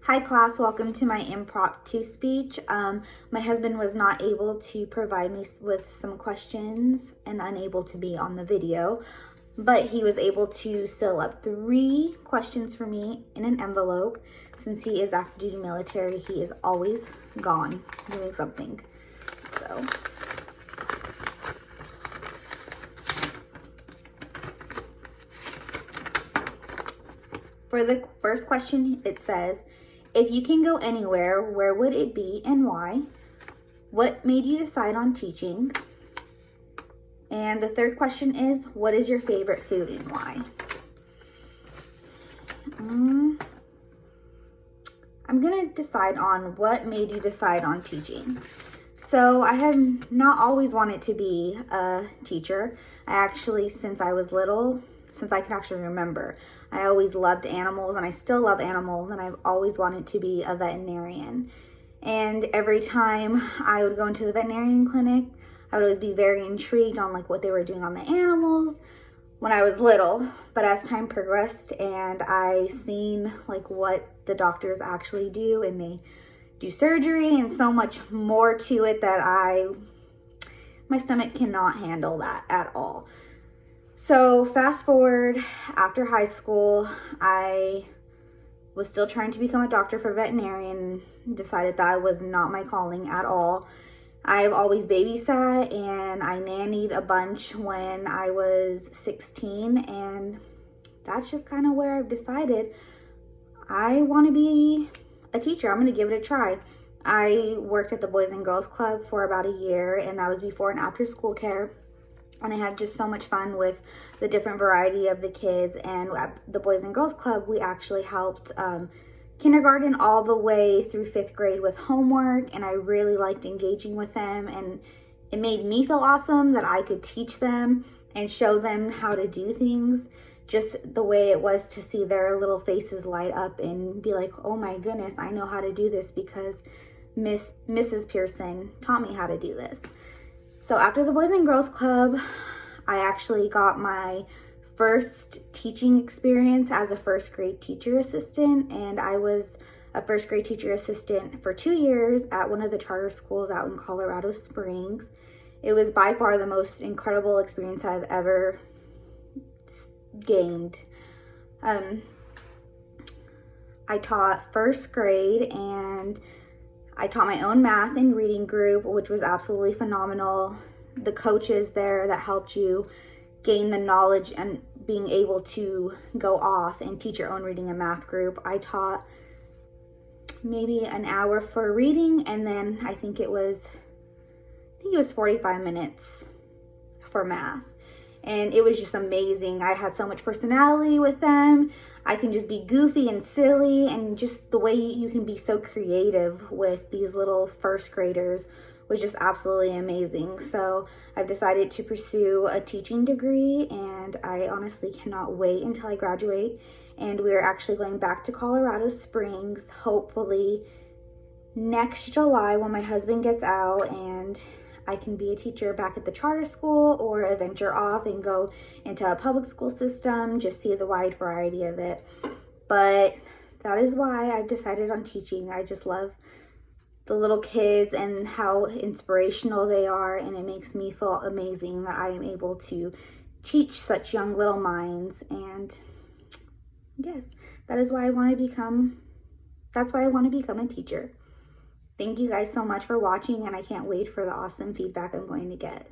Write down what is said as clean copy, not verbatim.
Hi class, welcome to my impromptu speech. My husband was not able to provide me with some questions and unable to be on the video, but he was able to seal up 3 questions for me in an envelope. Since he is active duty military, he is always gone doing something. So for the first question, it says, if you can go anywhere, where would it be and why? What made you decide on teaching? And the third question is, what is your favorite food and why? I'm gonna decide on what made you decide on teaching. So I have not always wanted to be a teacher. I actually, since I was little, since I can actually remember, I always loved animals, and I still love animals, and I've always wanted to be a veterinarian. And every time I would go into the veterinarian clinic, I would always be very intrigued on like what they were doing on the animals when I was little. But as time progressed and I seen like what the doctors actually do, and they do surgery and so much more to it that my stomach cannot handle that at all. So fast forward, after high school, I was still trying to become a doctor for veterinarian, decided that was not my calling at all. I've always babysat and I nannied a bunch when I was 16, and that's just kind of where I've decided I want to be a teacher. I'm going to give it a try. I worked at the Boys and Girls Club for about a year, and that was before and after school care. And I had just so much fun with the different variety of the kids. And at the Boys and Girls Club, we actually helped kindergarten all the way through 5th grade with homework. And I really liked engaging with them. And it made me feel awesome that I could teach them and show them how to do things. Just the way it was to see their little faces light up and be like, oh my goodness, I know how to do this because Mrs. Pearson taught me how to do this. So after the Boys and Girls Club, I actually got my first teaching experience as a 1st grade teacher assistant, and I was a 1st grade teacher assistant for 2 years at one of the charter schools out in Colorado Springs. It was by far the most incredible experience I've ever gained. I taught 1st grade, and I taught my own math and reading group, which was absolutely phenomenal. The coaches there that helped you gain the knowledge and being able to go off and teach your own reading and math group. I taught maybe an hour for reading, and then I think it was 45 minutes for math. And it was just amazing. I had so much personality with them. I can just be goofy and silly, and just the way you can be so creative with these little 1st graders was just absolutely amazing. So I've decided to pursue a teaching degree, and I honestly cannot wait until I graduate. And we're actually going back to Colorado Springs, hopefully next July when my husband gets out, and I can be a teacher back at the charter school or venture off and go into a public school system, just see the wide variety of it. But that is why I've decided on teaching. I just love the little kids and how inspirational they are, and it makes me feel amazing that I am able to teach such young little minds. And yes, that's why I want to become a teacher. Thank you guys so much for watching, and I can't wait for the awesome feedback I'm going to get.